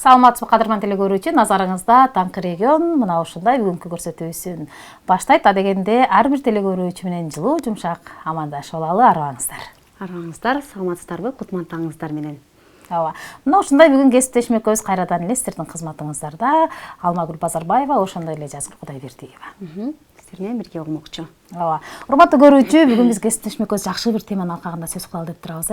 Саламатсызбы кадырман теле көрүүчү, назарыңызда Таңкы регион мына ушундай бүгүнкү көрсөтүүсүн баштайт. Адегенде ар бир теле көрүүчү менен жылуу, жумшак амандашып алалы, арыбаңыздар. Арыбаңыздар, саламатсыздарбы, кутман таңыңыздар менен. Ооба. Мына ушундай бүгүн кесиптешмекөбүз кайрадан эле сиздердин кызматыңыздарда. Алмагүл Базарбаева, ошондой эле Жазгыр Кудайбердиева. Сиздер менен бирге болмокчу. Ооба. Урматтуу көрүүчү, бүгүн биз кесиптешмекөбүз жакшы бир теманын алкагында сөз кылалы деп турабыз,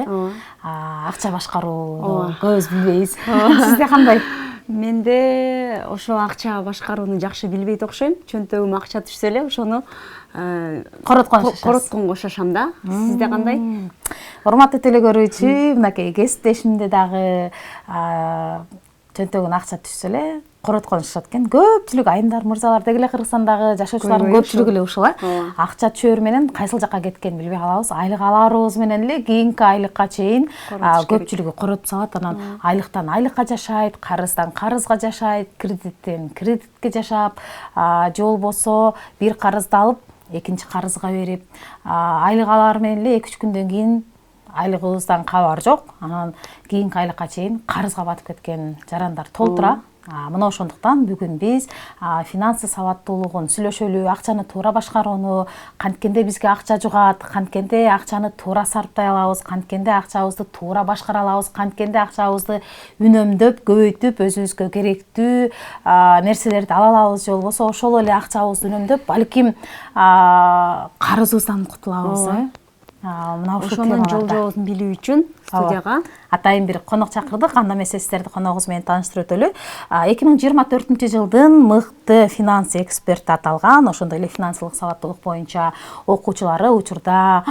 Акча башкаруу, көбүз билбейбиз. Сизде кандай? Менде ошо акча башкарууну жакшы билбейт окшойм. Чөнтөгүм акча түшсө эле ошону коротконго шашам да. Сизде кандай? Урматтуу теле көрүүчү, мынакей кесиптешимде дагы чөнтөгүн акча түшсө эле короткон шашат экен. Көпчүлүк айымдар, мырзалар дегеле Кыргызстандагы жашоочулардын көпчүлүгү эле ушул, акча түшөр менен кайсыл жакка кеткенин билбей калабыз. Айлык алаарыбыз менен эле кийинки айлыкка чейин көпчүлүгү коротуп салат, анан айлыктан айлыкка жашайт, карыздан карызга жашайт, кредиттен кредитке жашап, же болбосо бир карызды алып, экинчи карызга берип, айлык алаар менен эле 2-3 күндөн кийин айлыгыбыздан кабар жок, анан кийинки айлыкка чейин карызга батып кеткен жарандар толтура. Мына ошондуктан бүгүн биз финансы сабаттуулугун сүйлөшөлү, акчаны туура башкарууну, канткенде бизге акча жугат, канткенде акчаны туура сарптай алабыз, канткенде акчабызды туура башкара алабыз, канткенде акчабызды үнөмдөп, көбөйтүп, өзүбүзгө керектүү нерселерди ала алабыз, же болбосо ошол эле акчабызды үнөмдөп, балким карызыбыздан кутулабыз, Мына ушул ошонун жол-жобосун билүү үчүн студияга атайын бир конок чакырдык. Анда эмесе сиздерди коногубуз менен тааныштырып өтөлү. 2024 жылдын мыкты финанс эксперти аталган, ошондой эле финансылык сабаттуулук боюнча окуучулары учурда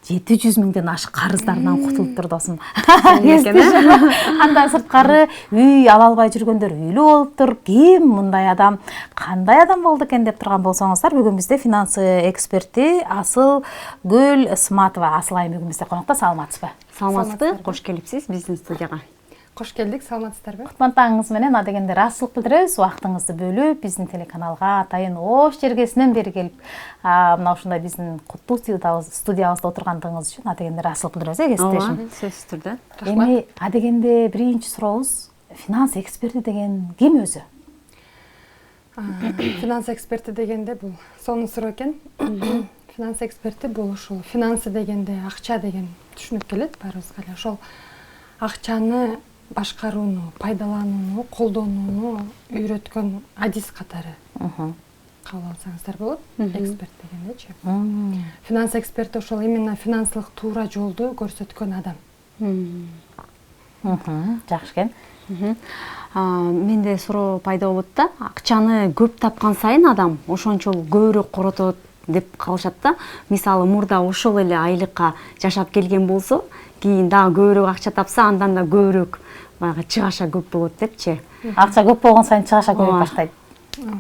700 миңден ашык карыздарынан кутулуп тур досум. Андан сырткары үй ала албай жүргөндөр үйлүү болуптур. Ким мындай адам, кандай адам болду экен деп турган болсоңуздар, бүгүн бизде финансы эксперти Асылгүл Ысматова, Асыл айым бүгүн бизде конокто. Саламатсызбы? Саламатсызбы? Кош келипсиз биздин студияга. Кош келдик, саламатсыздарбы? Кутман таңыңыз менен адегенде ыраазычылык билдиребиз. Убактыңызды бөлүп, биздин телеканалга атайын ош жергесинен бери келип, мына ушундай биздин куттуу студиябызда отургандыгыңыз үчүн адегенде ыраазычылык билдиребиз, кесиптешим. Сөзсүз түрдө. Эми адегенде биринчи сурообуз, финанс эксперти деген ким өзү? Финанс эксперти дегенде бул сонун суроо экен. Финанс эксперти бул ушул финансы дегенде акча деген түшүнүк келет баарыбызга эле. Ошол акчаны башкарууну, пайдаланууну, колдонууну үйрөткөн адис катары кабыл алсаңыздар болот. Эксперт дегендечи. Финанс эксперти ошол именно финансылык туура жолду көрсөткөн адам. Жакшы экен. Менде суроо пайда болот да. Акчаны көп тапкан сайын адам ошончол көбүрөөк коротот деп калышат да. Мисалы мурда ошол эле айлыкка жашап келген болсо, кийин дагы көбүрөөк акча тапса, андан да көбүрөөк баягы чыгаша көп болот депчи. Акча көп болгон сайын чыгаша көбөйүп баштайт.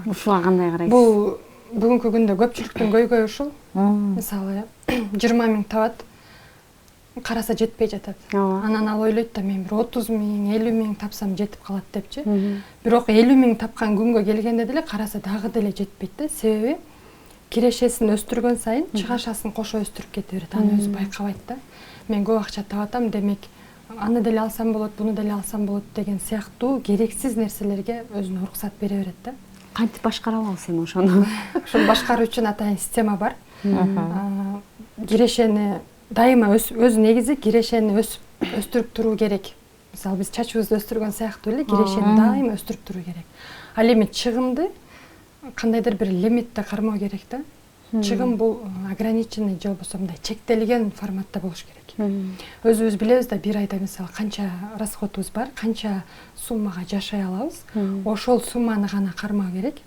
Ушуга кандай карайсыз? Бул бүгүнкү күндө көпчүлүктүн көйгөйү ушул. Мисалы 20 миң табат, караса жетпей жатат. Анан ал ойлойт да, мен бир 30 миң, 50 миң тапсам жетип калат депчи. Бирок 50 миң тапкан күнгө келгенде деле караса дагы деле жетпейт да. Себеби кирешесин өстүргөн сайын чыгашасын кошо өстүрүп кете берет. Аны өзү байкабайт да. Мен көп акча табатам, демек аны деле алсам болот, буну деле алсам болот деген сыяктуу керексиз нерселерге өзүнө уруксат бере берет да. Кантип башкара алабыз эми ошону? Ошону башкаруу үчүн атайын система бар. Кирешени дайыма өз негизи кирешени өстүрүп туруу керек. Мисалы биз чачыбызды өстүргөн сыяктуу эле кирешени дайыма өстүрүп туруу керек. Ал эми чыгымды кандайдыр бир лимитте кармоо керек да. Чыгым бул ограниченный, же болбосо мындай чектелген форматта болуш керек. Өзүбүз билебиз да, бир айда мисалы канча расходубуз бар, канча суммага жашай алабыз. Ошол сумманы гана кармоо керек.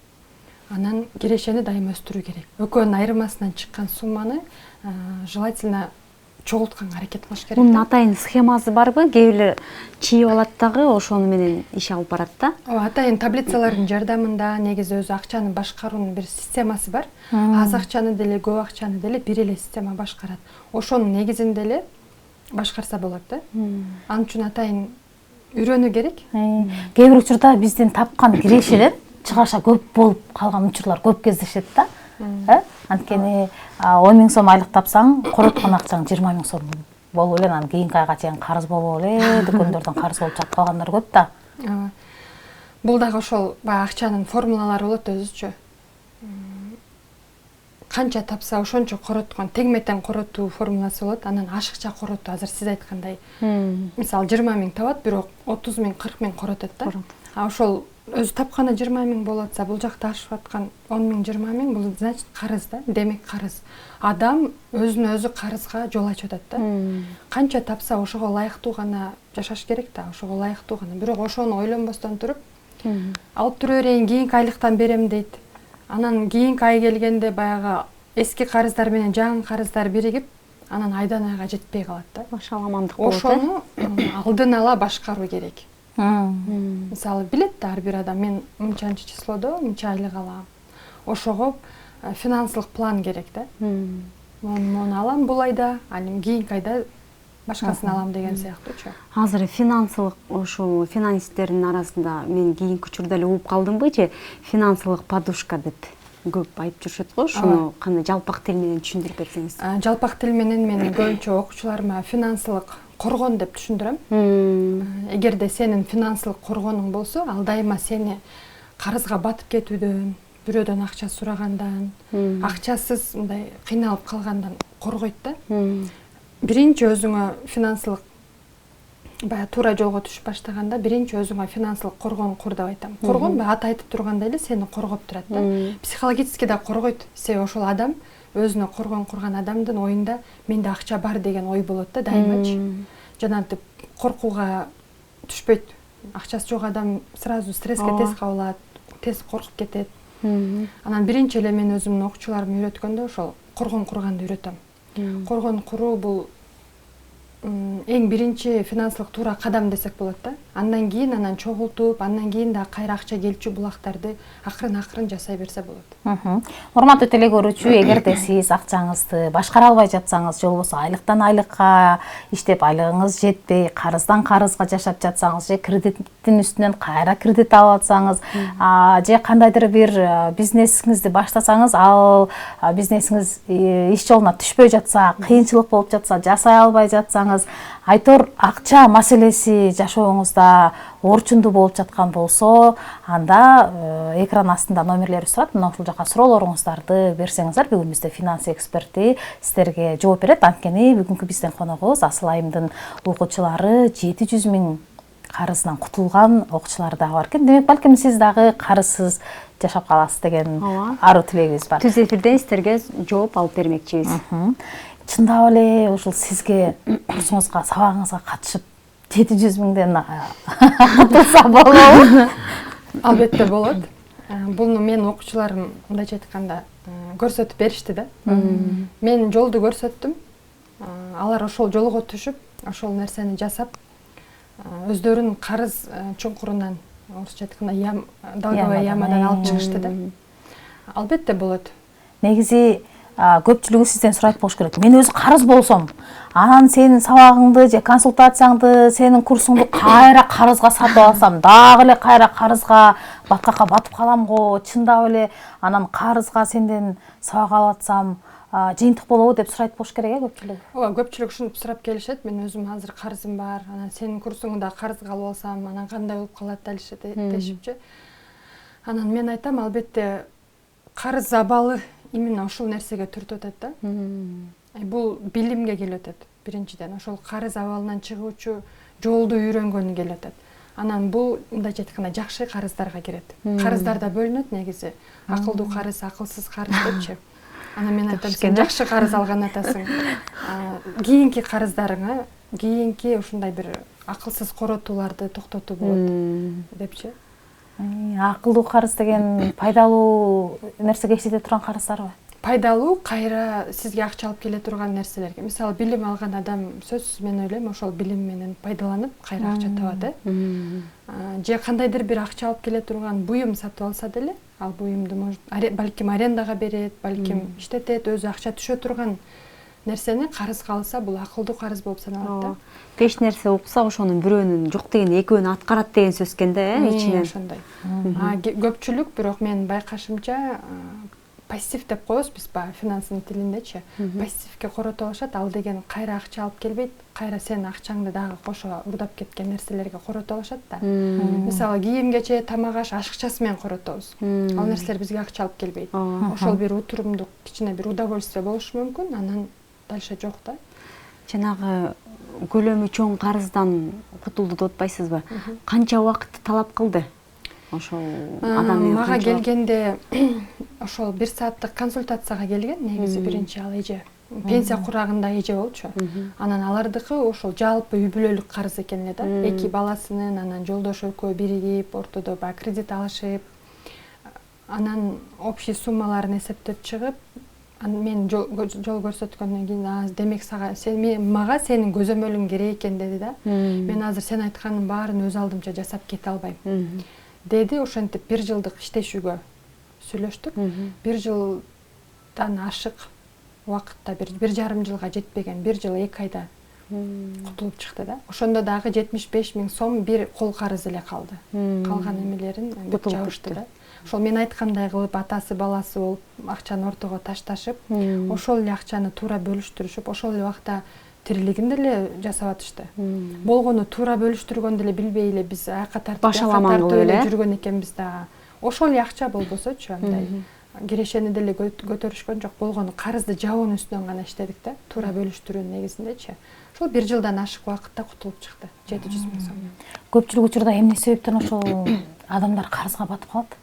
Анан кирешени дайыма өстүрүү керек. Экөөнүн айырмасынан чыккан сумманы желательно чогултканга аракет кылыш керек. Мунун атайын схемасы барбы? Кээ бир чийип алат дагы ошону менен иш алып барат да. Атайын таблицалардын жардамында негизи өзү акчаны башкаруунун бир системасы бар. Аз акчаны деле, көп акчаны деле бир эле система башкарат. Ошонун негизинде эле башкарса болот да. Ал үчүн атайын үйрөнүү керек. Кээ бир учурда биздин тапкан кирешеден чыгаша көп болуп калган учурлар көп кездешет да. Анткени 10 миң сом айлык тапсаң, короткон акчаң 20 миң сом болуп эле, анан кийинки айга чейин карыз болуп эле, дүкөндөрдөн карыз болуп жатып калгандар көп да. Бул дагы ошол баягы акчанын формулалары болот өзүчө. Канча тапса ошончо короткон, тегметен коротуу формуласы болот. Анан ашыкча коротуу, азыр сиз айткандай. Мисалы 20 000 табат, бирок 30 000, 40 000 коротот да. А ошол өзү тапканы 20 000 болот атса, бул жакта ашып аткан 10 000, 20 000 бул значит карыз да. Демек карыз. Адам өзүнө өзү карызга жол ачып атат да. Канча тапса ошого ылайыктуу гана жашаш керек да, ошого ылайыктуу гана. Бирок ошону ойлонбостон туруп, алып тура берейин, кийинки айлыктан берем дейт. Анан кийинки ай келгенде баягы эски карыздар менен жаңы карыздар биригип, анан айдан айга жетпей калат да. Башаламандык болот. Ошону алдын ала башкаруу керек. Мисалы билет да ар бир адам, мен мынчанчы числодо мынча айлык алам. Ошого финансылык план керек да. Мону алам бул айда, анан кийинки айда башкасын алам деген сыяктуучу. Азыр финансылык ошо финансисттердин арасында мен кийинки учурда эле угуп калдымбы же финансылык подушка деп көп айтып жүрүшөт го, ошону кандай жалпак тил менен түшүндүрүп берсеңиз. Жалпак тил менен мен көбүнчө окуучуларыма финансылык коргон деп түшүндүрөм. Эгерде сенин финансылык коргонуң болсо, ал дайыма сени карызга батып кетүүдөн, бирөөдөн акча сурагандан, акчасыз мындай кыйналып калгандан коргойт да. Биринчи өзүңө финансылык бая туура жолго түшүп баштаганда биринчи өзүңө финансылык коргон кур деп айтам. Коргон бая аты айтып тургандай эле сени коргоп турат да. Психологически да коргойт. Себеби ошол адам өзүнө коргон курган адамдын оюнда менде акча бар деген ой болот да дайымачы. Жанагынтип коркууга түшпөйт. Акчасы жок адам сразу стресске тез кабылат, тез коркуп кетет. Анан биринчи эле мен өзүмдүн окуучуларыма үйрөткөндө ошол коргон курганды үйрөтөм. Коргон куруу бул эң биринчи финансылык туура кадам десек болот да. Андан кийин анан чогултуп, андан кийин да кайра акча келчү булактарды акырын жасай берсе болот. Урматтуу теле көрүүчү, эгерде сиз акчаңызды башкара албай жатсаңыз, же болбосо айлыктан айлыкка иштеп айлыгыңыз жетпей, карыздан карызга жашап жатсаңыз, же кредиттин үстүнөн кайра кредит алып атсаңыз, же кандайдыр бир бизнесиңизди баштасаңыз, ал бизнесиңиз иш жолуна түшпөй жатса, кыйынчылык болуп жатса, жасай албай жатсаңыз, айтор акча маселеси жашооңузда орчундуу болуп жаткан болсо, анда экран астында номерлерибиз турат. Мына ушул жака суроолоруңуздарды берсеңиздер, бүгүн бизде финанс эксперти сиздерге жооп берет. Анткени бүгүнкү биздин коногубуз Асыл Айымдын окуучулары 700 000 карызынан кутулган окуучулар дагы бар экен. Демек, балким сиз дагы карызсыз жашап каласыз деген аруу тилегибиз бар. Түз эфирден сиздерге жооп алып бермекчибиз. Чындап эле ушул сизге курсуңузга, сабагыңызга катышып 700 000ден кутулса болобу? Албетте болот. Буну мен окуучуларым мындайча айтканда көрсөтүп беришти да. Мен жолду көрсөттүм. Алар ошол жолго түшүп, ошол нерсени жасап, өздөрүн карыз чуңкурунан, орусча айтканда долговой ямадан алып чыгышты да. Албетте болот. Негизи көпчүлүгү сизден сурайт болуш керек. Мен өзү карыз болсом, анан сенин сабагыңды же консультацияңды, сенин курсуңду кайра карызга сатып алсам, дагы эле кайра карызга, баткакка батып калам го, чындап эле анан карызга сенден сабак алып атсам, жыйынтык болобу деп сурайт болуш керек көпчүлүк. Ооба, көпчүлүк ушинтип сурап келишет. Мен өзүм азыр карызым бар, анан сенин курсуңду да карызга алып алсам, анан кандай болуп калат дешипчи. Анан мен айтам, албетте карыз абалы именно ошол нерсеге түртүп атат да. Бул билимге келип атат. Биринчиден ошол карыз абалынан чыгуучу жолду үйрөнгөнү келип атат. Анан бул мындайча айтканда жакшы карыздарга кирет. Карыздар да бөлүнөт негизи. Акылдуу карыз, акылсыз карыз депчи. Анан мен айтам, сен жакшы карыз алган атасың. Кийинки карыздарыңа, кийинки ушундай бир акылсыз коротууларды токтотуу болот депчи. Акылдуу карыз деген пайдалуу нерсеге иштете турган карыздарбы? Пайдалуу, кайра сизге акча алып келе турган нерселерге. Мисалы, билим алган адам сөзсүз мен ойлойм, ошол билим менен пайдаланып кайра акча табат. Же кандайдыр бир акча алып келе турган буюм сатып алса деле, ал буюмду балким арендага берет, балким иштетет, өзү акча түшө турган нерсени карызга алса, бул акылдуу карыз болуп саналат да. Беш нерсе укса, ошонун бирөөнүн жок деген экөөнү аткарат деген сөз экен да, ичинен. Ошондой. Көпчүлүк, бирок мен байкашымча, пассив деп коебуз биз баягы финансынын тилиндечи. Пассивге корото алышат, ал деген кайра акча алып келбейт, кайра сенин акчаңды дагы кошо урдап кеткен нерселерге корото алышат да. Мисалы кийим-кече, тамак аш ашыкчасы менен коротобуз. Ал нерселер бизге акча алып келбейт. Ошол бир утурумдук, кичине бир удовольствие болушу мүмкүн, анан дальше жок да. Жанагы көлөмү чоң карыздан кутулду деп атпайсызбы? Канча убакытты талап кылды? Ошол адам менен мага келгенде ошол 1 сааттык консультацияга келген, негизи биринчи ал эже пенсия курагында эже болчу. Анан алардыкы ошол жалпы үй бүлөлүк карыз экен эле да. 2 баласынын, анан жолдошу экөө биригип, ортодо баягы кредит алышып, анан общий суммаларын эсептеп чыгып, мен жол көрсөткөндөн кийин демек мага сенин көзөмөлүң керек экен деди да. Мен азыр сен айткандын баарын өз алдымча жасап кете албайм деди. Ошентип 1 жылдык иштешүүгө сүйлөштүк. 1 жылдан ашык убакытта, 1,5 жылга жетпеген, 1 жыл 2 айда кутулуп чыкты да. Ошондо дагы 75 000 сом бир кол карыз эле калды. Калган эмелерин жабышты да. Ошол мен айткандай кылып атасы баласы болуп акчаны ортого ташташып, ошол эле акчаны туура бөлүштүрүшүп, ошол эле убакта тирилигин деле жасап атышты. Болгону туура бөлүштүргөндү эле билбей эле биз аяка тартып эле жүргөн экенбиз да. Ошол эле акча болбосочу андай кирешени деле көтөрүшкөн жок. Болгону карызды жабуунун үстүнөн гана иштедик да, туура бөлүштүрүүнүн негизиндечи. Ошол 1 жылдан ашык убакытта кутулуп чыкты. 700 000 сом. Көпчүлүк учурда эмне себептен ошол адамдар карызга батып калат?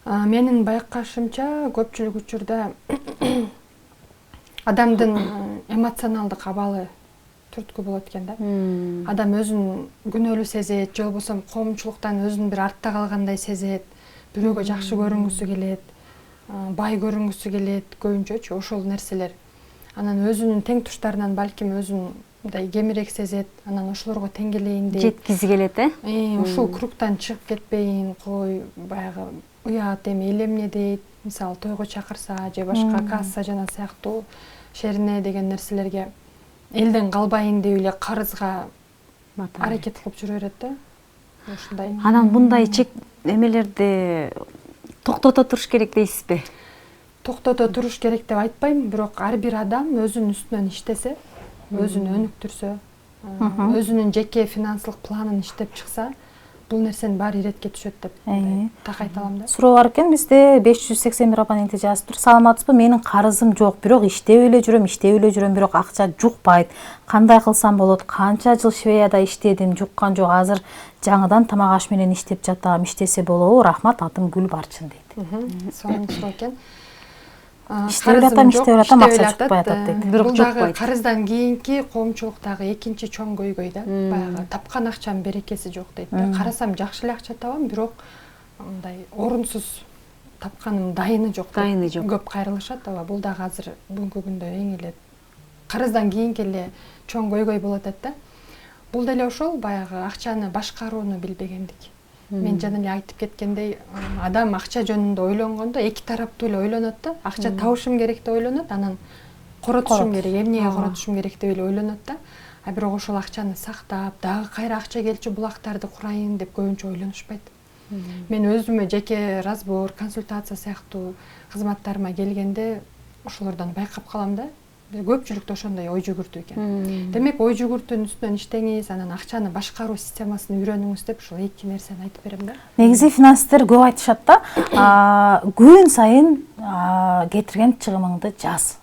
Менин байкашымча көпчүлүк учурда адамдын эмоционалдык абалы түрткү болот экен да. Адам өзүн күнөөлүү сезет, же болбосо коомчулуктан өзүн бир артта калгандай сезет, бирөөгө жакшы көрүнгүсү келет, бай көрүнгүсү келет, көбүнчөчү ошол нерселер. Анан өзүнүн тең туштарынан балким өзүн мындай кемирээк сезет, анан ошолорго тең келейин дейт. Жеткизи келет, Ушул кругтан чыгып кетпейин, кой баягы уят эми элемне дейт. Мисалы тойго чакырса же башка касса жана сыяктуу шерине деген нерселерге элден калбайын деп эле карызга аракет кылып жүрө берет да. Ушундай. Анан мындай чек эмелерди токтото туруш керек дейсизби? Токтото туруш керек деп айтпайм, бирок ар бир адам өзүнүн үстүнөн иштесе, өзүн өнүктүрсө, өзүнүн жеке финансылык планын иштеп чыкса, бул нерсенин баары иретке түшөт деп так айта алам да. Суроо бар экен бизде 581 абоненти жазып тур. Саламатсызбы? Менин карызым жок, бирок иштеп эле жүрөм, бирок акча жукпайт. Кандай кылсам болот? Канча жыл Швецияда иштедим, жуккан жок. Азыр жаңыдан тамак аш менен иштеп жатам. Иштесе болобу? Рахмат, атым Гүл Барчын дейт. Сонун суроо экен. Иштеп атам, акча жукпай атат дейт. Бул дагы карыздан кийинки коомчулуктагы экинчи чоң көйгөй да. Баягы тапкан акчанын берекеси жок дейт да. Карасам жакшы эле акча табам, бирок мындай орунсуз тапканым дайыны жок. Көп кайрылышат. Бул дагы азыр бүгүнкү күндө эң эле карыздан кийинки эле чоң көйгөй болуп атат да. Бул деле ошол баягы акчаны башкарууну билбегендик. Мен жана эле айтып кеткендей, адам акча жөнүндө ойлонгондо эки тараптуу эле ойлонот да. Акча табышым керек деп ойлонот, анан коротушум керек, эмнеге коротушум керек деп эле ойлонот да. Бирок ошол акчаны сактап, дагы кайра акча келчү булактарды курайын деп көбүнчө ойлонушпайт. Мен өзүмө жеке разбор, консультация сыяктуу кызматтарыма келгенде ошолордон байкап калам да. Көпчүлүктө ошондой ой жүгүртүү экен. Демек ой жүгүртүүнүн үстүнөн иштеңиз, анан акчаны башкаруу системасын үйрөнүңүз деп ушул эки нерсени айтып берем да. Негизи финансисттер көп айтышат да, күн сайын кетирген чыгымыңды жаз.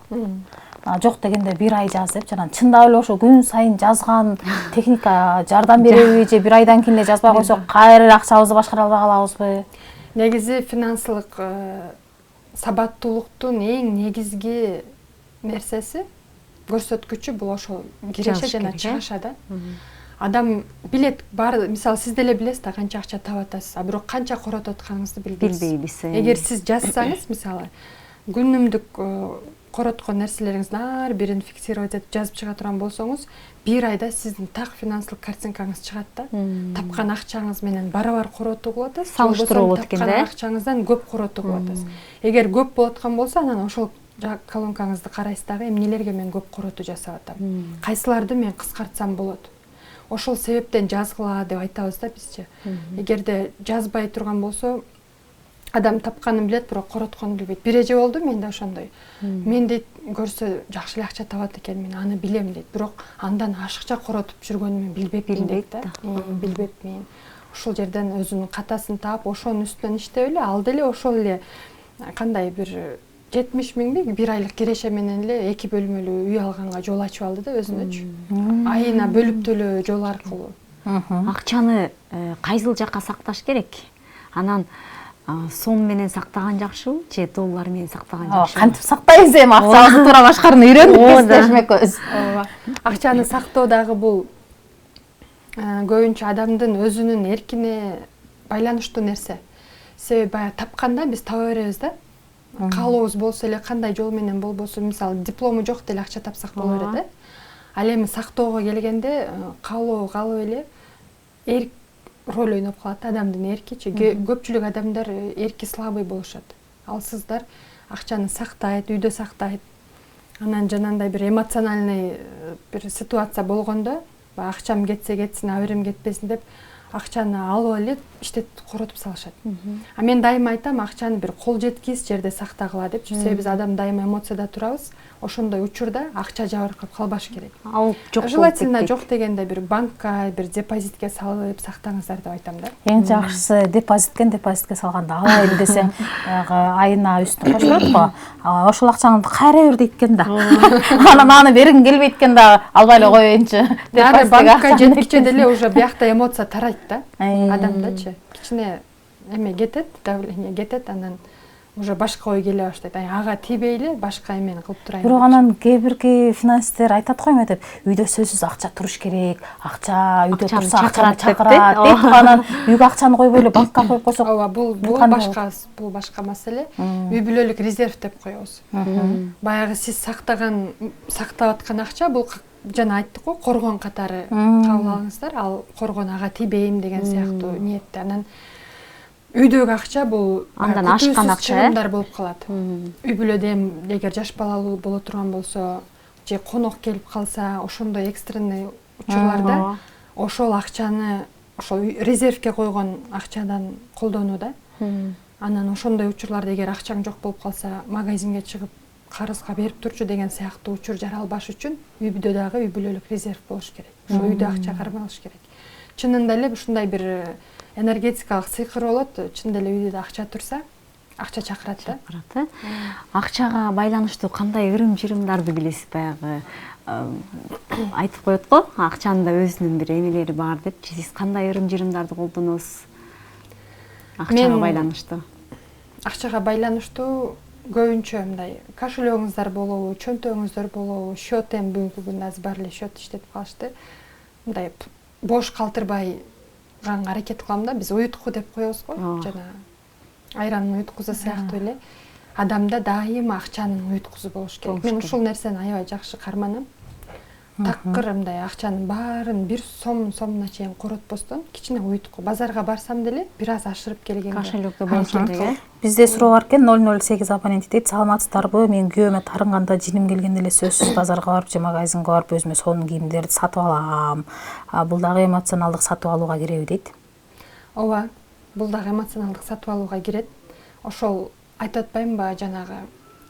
Жок дегенде 1 ай жаз деп, жана чындап эле ошо күн сайын жазган техника жардам береби же 1 айдан кийин эле жазбай койсок кайра акчабызды башкара албай калабызбы? Негизи финансылык сабаттуулуктун эң негизги нерсеси, көрсөткүчү бул ошол киреше жана чыгыша да. Адам билет, мисалы сиз деле билесиз да канча акча таап атасыз, бирок канча коротуп атканыңызды билбейсиз. Эгер сиз жазсаңыз, мисалы күнүмдүк короткон нерселериңиздин ар бирин фиксировать этип жазып чыга турган болсоңуз, 1 айда сиздин так финансылык картинкаңыз чыгат да. Тапкан акчаңыз менен барабар коротуу кылып атасыз, салыштыруу болот экен да. Тапкан акчаңыздан көп коротуу кылып атасыз. Эгер көп болот аткан болсо, анан ошол колонкаңызды карайсыз дагы, эмнелерге мен көп коротуу жасап атам, кайсыларды мен кыскартсам болот. Ошол себептен жазгыла деп айтабыз да бизче. Эгерде жазбай турган болсо, адам тапканын билет, бирок коротконун билбейт. Бир эже болду менде ошондой. Мен дейт көрсө жакшы эле акча табат экен, мен аны билем дейт. Бирок андан ашыкча коротуп жүргөнүн мен билбепмин дейт да. Билбепмин. Ушул жерден өзүнүн катасын таап, ошонун үстүнөн иштеп эле, ал деле ошол эле кандай бир 70 миңби бир айлык киреше менен эле 2 бөлмөлүү үй алганга жол ачып алды да өзүнөчү. Айына бөлүп төлөө жол аркылуу. Акчаны кайсыл жакка сакташ керек? Анан сом менен сактаган жакшыбы же доллар менен сактаган жакшыбы? Кантип сактайбыз эми акчабызды туура башкарууну үйрөнүп эстешмекпиз. Акчаны сактоо дагы бул көбүнчө адамдын өзүнүн эркине байланыштуу нерсе. Себеби баягы тапканда биз таба беребиз да. Каалообуз болсо эле, кандай жол менен болбосун, мисалы диплому жок деле акча тапсак боло берет да. Ал эми сактоого келгенде каалоо калып эле эрк роль ойноп калат адамдын эркичи. Көпчүлүк адамдар эрки слабый болушат. Алсыздар акчаны сактайт, үйдө сактайт. Анан жанагындай бир эмоциональный бир ситуация болгондо, акчам кетсе кетсин, аберим кетпесин деп акчаны алып эле иштетип коротуп салышат. А мен дайыма айтам, акчаны бир кол жеткис жерде сактагыла депчи. Себеби биз адам дайыма эмоцияда турабыз. Ошондой учурда акча жабыркап калбаш керек. Ал жок. Желательно жок дегенде бир банкка, бир депозитке салып сактаңыздар деп айтам да. Эң жакшысы депозитке салганда алайын десең, айына үстүн кошулат го. Ошол акчаңды кайра бер дейт экен да. Анан аны бергиң келбейт экен да, албай эле коеюнчу. Нары банкка жеткиче деле уже биякта эмоция тарайт да. Адамдачы кичине эме кетет, давление кетет, анан уже башка ой келе баштайт. Ага тийбейли башка эмени кылып турайын. Бирок анан кээ бирки финансисттер айтат го эме деп, үйдө сөзсүз акча туруш керек, акча үйдө турса акчаны чакырат деп, анан үйгө акчаны койбой эле банкка коюп койсок. Ооба, бул башка маселе. Үй бүлөлүк резерв деп коебуз. Баягы сиз сактап аткан акча бул жана айттык го, коргон катары кабыл алыңыздар. Ал коргон ага тийбейм деген сыяктуу ниетте. Анан үйдөгү акча бул андан ашкан акча чыгымдар болуп калат. Үй бүлөдө эгер жаш балалуу боло турган болсо, же конок келип калса, ошондой экстренный учурларда ошол акчаны ошол резервке койгон акчадан колдонуу да. Анан ошондой учурларда эгер акчаң жок болуп калса, магазинге чыгып карызга берип турчу деген сыяктуу учур жаралбаш үчүн үйдө дагы үй бүлөлүк резерв болуш керек. Ошо үйдө акча кармалыш керек. Чынында эле ушундай бир энергетикалык сыйкыр болот. Чын эле үйдө акча турса, акча чакырат да. Акчага байланыштуу кандай ырым-жырымдарды билесиз? Баягы айтып коет го, акчанын да өзүнүн бир эмелери бар деп. Сиз кандай ырым-жырымдарды колдоносуз? Акчага байланыштуу. Акчага байланыштуу көбүнчө мындай кошелегиңиздар болобу, чөнтөгүңүздөр болобу, счет бүгүнкү күндө азыр баары эле счет иштетип калышты. Мындай бош калтырбай аракет кылам да. Биз уютку деп коебуз го. Жана айрандын уюткузу сыяктуу эле адамда дайыма акчанын уюткузу болуш керек. Мен ушул нерсени аябай жакшы карманам. Такыр мындай акчанын баарын бир сомуна чейин коротпостон кичине уютку. Базарга барсам деле бир аз ашырып келгенде кошелокто болуш керек. Бизде суроо бар экен, 008 абоненти дейт, саламатсыздарбы? Мен күйөөмө тарынганда жиним келгенде эле сөзсүз базарга барып же магазинге барып өзүмө сонун кийимдерди сатып алам. Бул дагы эмоционалдык сатып алууга киреби дейт? Ооба, бул дагы эмоционалдык сатып алууга кирет. Ошол айтып атпаймынбы, жанагы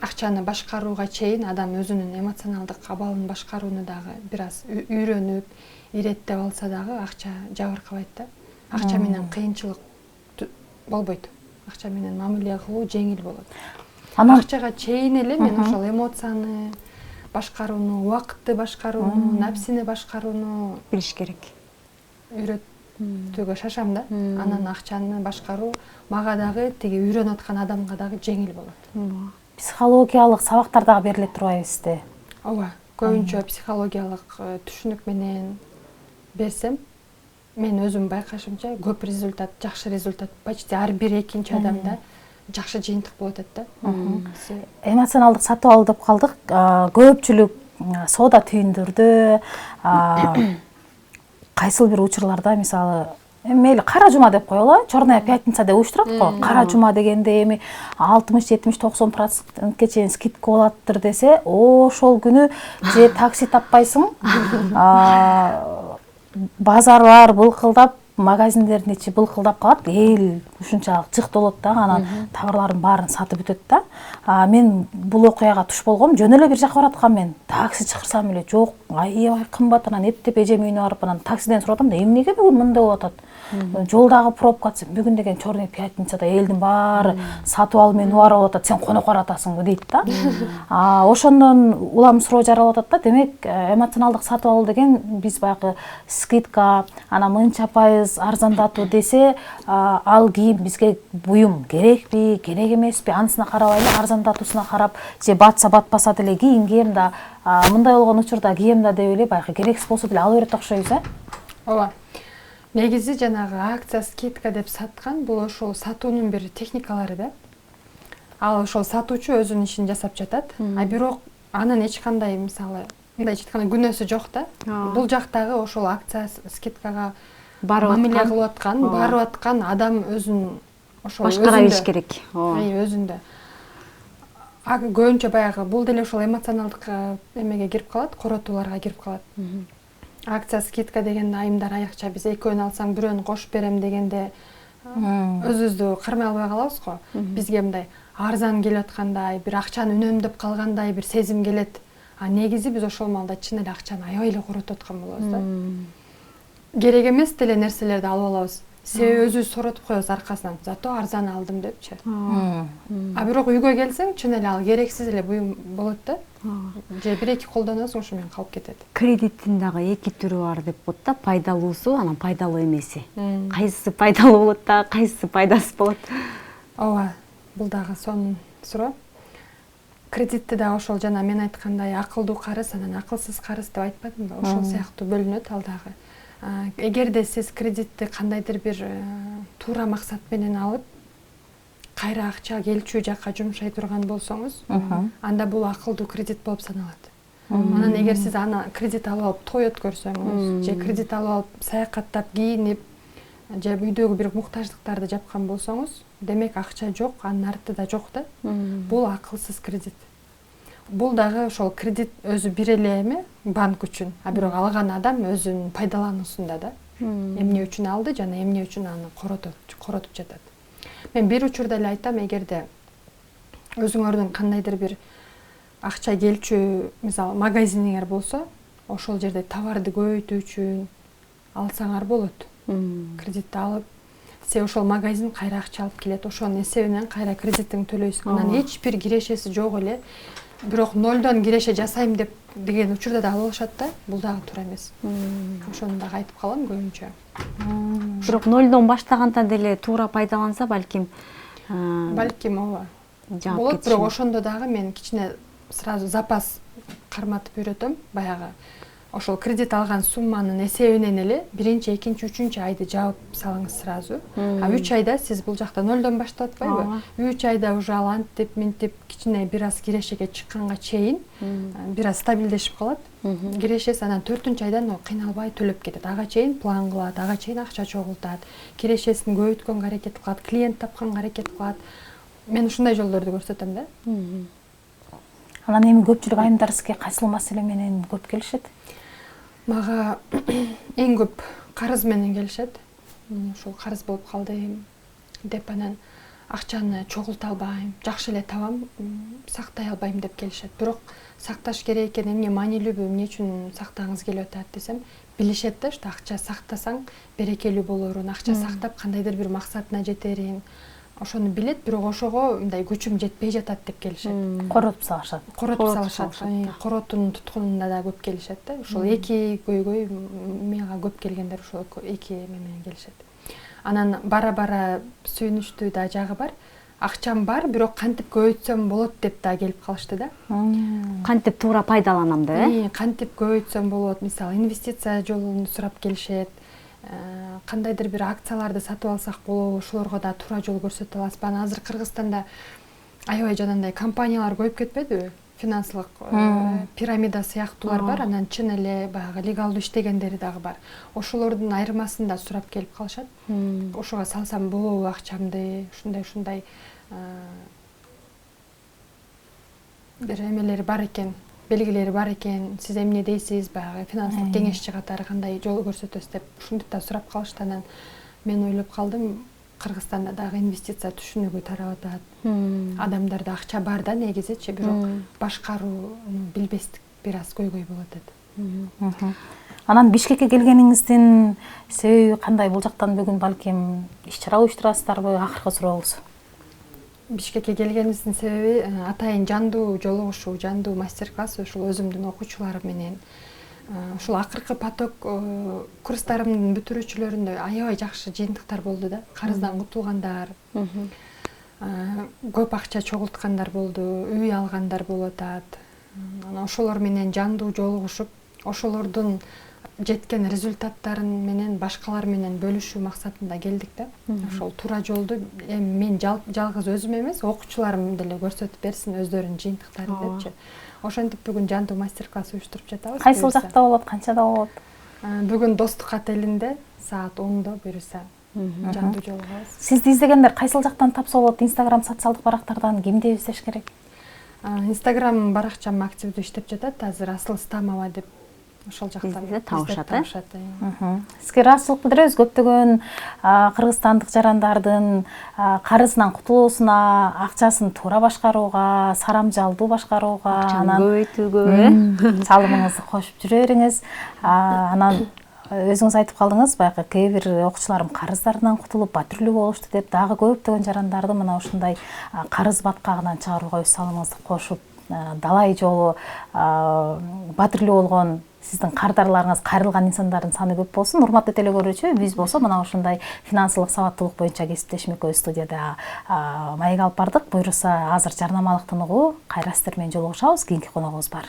акчаны башкарууга чейин адам өзүнүн эмоционалдык абалын башкарууну дагы бир аз үйрөнүп, иреттеп алса дагы акча жабыркабайт да. Акча менен кыйынчылык болбойт. Акча менен мамиле кылуу жеңил болот. Акчага чейин эле мен ошол эмоцияны башкарууну, убакытты башкарууну, напсини башкарууну билиш керек. Үйрөтүүгө шашам да. Анан акчаны башкаруу мага дагы тиги үйрөнүп аткан адамга дагы жеңил болот. Психологиялык сабактар дагы берилет турбайбы сизде? Ооба, көбүнчө психологиялык түшүнүк менен берсем, мен өзүм байкашымча көп результат, жакшы результат почти ар бир экинчи адамда жакшы жыйынтык болот да. Эмоционалдык сатып алуу деп калдык. Көпчүлүк соода түйүндөрдө кайсыл бир учурларда, мисалы, мейли кара жума деп коелу, черная пятница деп уюштурат го. Кара жума дегенде эми 60-70-90%ке чейин скидка болоттур десе, ошол күнү же такси таппайсың, базарлар былкылдап, магазиндердин ичи былкылдап калат, эл ушунчалык жыктолот да, анан товарлардын баарын сатып бүтөт да. Мен бул окуяга туш болгом, жөн эле бир жака бараткам мен. Такси чакырсам эле жок, аябай кымбат, анан эптеп эжем үйүнө барып анан таксиден сурадым да, эмнеге бүгүн мындай болуп атат? Жолдагы пробка десем, бүгүн деген черный пятницада элдин баары сатып алуу менен убара болуп атат, сен конок баратасыңбы дейт да. Ошондон улам суроо жаралып атат да. Демек, эмоционалдык сатып алуу деген биз баягы скидка, анан мынча пайыз арзандатуу десе, ал кийим бизге буюм керекпи, керек эмеспи, анысына карабай эле арзандатуусуна карап, же батса батпаса деле кийингем да, мындай болгон учурда кийем да деп эле баягы керексиз болсо деле ала берет окшойбуз, Ооба. Негизи жанагы акция, скидка деп саткан бул ошол сатуунун бир техникалары да. Ал ошол сатуучу өзүнүн ишин жасап жатат. Бирок анын эч кандай, мисалы, мындай айтканда күнөөсү жок да. Бул жактагы ошол акция, скидкага мамиле кылып аткан, барып аткан адам өзүн ошол башкара бериш керек. Өзүндө. Көбүнчө баягы бул деле ошол эмоционалдык эмеге кирип калат, коротууларга кирип калат. Акция, скидка дегенде айымдар аякча биз экөөнү алсаң бирөөнү кошуп берем дегенде өзүбүздү кармай албай калабыз го. Бизге мындай арзан келип аткандай, бир акчаны үнөмдөп калгандай бир сезим келет. Негизи биз ошол маалда чын эле акчаны аябай эле коротуп аткан болобуз да. Керек эмес деле нерселерди алып алабыз. Себеби өзүбүз соротуп коебуз аркасынан. Зато арзан алдым депчи. Бирок үйгө келсең чын эле ал керексиз эле буюм болот да. Же бир-эки колдоносуң, ошо менен калып кетет. Кредиттин дагы эки түрү бар деп коет да, пайдалуусу, анан пайдалуу эмеси. Кайсысы пайдалуу болот да, кайсысы пайдасыз болот? Ооба, бул дагы сонун суроо. Кредитти дагы ошол жана мен айткандай акылдуу карыз, анан акылсыз карыз деп айтпадымбы? Ошол сыяктуу бөлүнөт ал дагы. Эгерде сиз кредитти кандайдыр бир туура максат менен алып, кайра акча келчү жакка жумшай турган болсоңуз, анда бул акылдуу кредит болуп саналат. Анан эгер сиз аны кредит алып алып той өткөрсөңүз, же кредит алып алып саякаттап кийинип, же үйдөгү бир муктаждыктарды жапкан болсоңуз, демек акча жок, анын артында жок да. Бул акылсыз кредит. Бул дагы ошол кредит өзү бир эле эме банк үчүн, бирок алган адам өзүнүн пайдалануусунда да. Эмне үчүн алды жана эмне үчүн аны коротуп жатат. Мен бир учурда эле айтам, эгерде өзүңөрдүн кандайдыр бир акча келчү, мисалы, магазиниңер болсо, ошол жерде товарды көбөйтүү үчүн алсаңар болот. Кредитти алып, се ошол магазин кайра акча алып келет, ошонун эсебинен кайра кредиттин төлөйсүң. Анан эч бир кирешеси жок эле. Бирок нолдон киреше жасайм деген учурда да алып алышат да. Бул дагы туура эмес. Ошону дагы айтып калам көбүнчө. Бирок нолдон баштаганда деле туура пайдаланса, балким ооба. Болот, бирок ошондо дагы мен кичине сразу запас карматып үйрөтөм. Баягы ошол кредит алган сумманын эсебинен эле биринчи, экинчи, үчүнчү айды жаап салыңыз сразу. 3 айда сиз бул жакта нолдон баштап атпайбы? 3 айда уже ал антип, минтип кичине бир аз кирешеге чыкканга чейин бир аз стабилдешип калат. Кирешеси анан 4-чү айдан кыйналбай төлөп кетет. Ага чейин план кылат, ага чейин акча чогултат, кирешесин көбөйткөнгө аракет кылат, клиент тапканга аракет кылат. Мен ушундай жолдорду көрсөтөм да. Анан эми көпчүлүк айымдар сизге кайсыл маселе менен көп келишет? Мага эң көп карыз менен келишет. Ошол карыз болуп калды деп, анан акчаны чогулта албайм, жакшы эле табам, сактай албайм деп келишет. Бирок сакташ керек экен, эмне маанилүүбү, эмне үчүн сактагыңыз келип атат десем, билишет да, что акча сактасаң берекелүү болорун, акча сактап кандайдыр бир максатына жетерин. Ошону билет, бирок ошого мындай күчүм жетпей жатат деп келишет. Коротуп салышат. Коротуунун туткунунда да көп келишет да. Ошол эки көйгөй мага көп келгендер ошол эки эме менен келишет. Анан бара-бара сүйүнүчтүү да жагы бар. Акчам бар, бирок кантип көбөйтсөм болот деп да келип калышты да. Кантип туура пайдаланам деп, кантип көбөйтсөм болот, мисалы, инвестиция жолун сурап келишет. Кандайдыр бир акцияларды сатып алсак болобу, ошолорго да туура жол көрсөтө аласызбы? Анан азыр Кыргызстанда аябай жанагындай компаниялар көбөйүп кетпедиби? Финансылык пирамида сыяктуулар бар, анан чын эле баягы легалдуу иштегендери дагы бар. Ошолордун айырмасын да сурап келип калышат. Ошого салсам болобу акчамды, ушундай бир эмелери бар экен. белгилери бар экен, сиз эмне дейсиз, баягы финансылык кеңешчи катары кандай жол көрсөтөсүз деп ушинтип сурап калышты. Анан мен ойлоп калдым, Кыргызстанда дагы инвестиция түшүнүгү тарап атат. Адамдарда акча бар да негизичи, бирок башкарууну билбестик бир аз көйгөй болот эти. Анан Бишкекке келгениңиздин себеби кандай? Бул жактан бүгүн балким иш-чара уюштурасыздарбы? Акыркы сурообуз. Бишкекке келгенибиздин себеби атайын жандуу жолугушуу, жандуу мастер-класс ушул өзүмдүн окуучуларым менен. Ушул акыркы поток курстарымдын бүтүрүүчүлөрүндө аябай жакшы жыйынтыктар болду да. Карыздан кутулгандар, көп акча чогулткандар болду, үй алгандар болуп атат. Анан ошолор менен жандуу жолугушуп, ошолордун жеткен результаттарын менен башкалар менен бөлүшүү максатында келдик да. Ошол туура жолду эми мен жалгыз өзүм эмес, окуучуларым деле көрсөтүп берсин өздөрүнүн жыйынтыктарын депчи. Ошентип бүгүн жандуу мастер-класс уюштуруп жатабыз. Кайсыл жакта болот, канчада болот? Бүгүн Достук отелинде саат 10-до буюрса жандуу жолугабыз. Сизди издегендер кайсыл жактан тапса болот? Инстаграм социалдык барактардан кимди издеш керек? Инстаграм баракчам активдүү иштеп жатат. Азыр Асыл Стамова деп ошол жактан табышат. Сизге ыраазычылык билдиребиз. Көптөгөн кыргызстандык жарандардын карызынан кутулуусуна, акчасын туура башкарууга, сарамжалдуу башкарууга, акчаны көбөйтүүгө салымыңызды кошуп жүрө бериңиз. Анан өзүңүз айтып калдыңыз, баягы кээ бир окуучуларым карыздарынан кутулуп батирлүү болушту деп, дагы көптөгөн жарандарды мына ушундай карыз баткагынан чыгарууга өз салымыңызды кошуп, далай жолу батирлүү болгон сиздин кардарларыңыз кайрылган инсандардын саны көп болсун. Урматтуу теле көрүүчү, биз болсо мына ушундай финансылык сабаттуулук боюнча кесиптешмекке студияда маек алып бардык. Буюрса азыр жарнамалыктан угуу, кайра сиздер менен жолугушабыз. Кийинки коногубуз бар.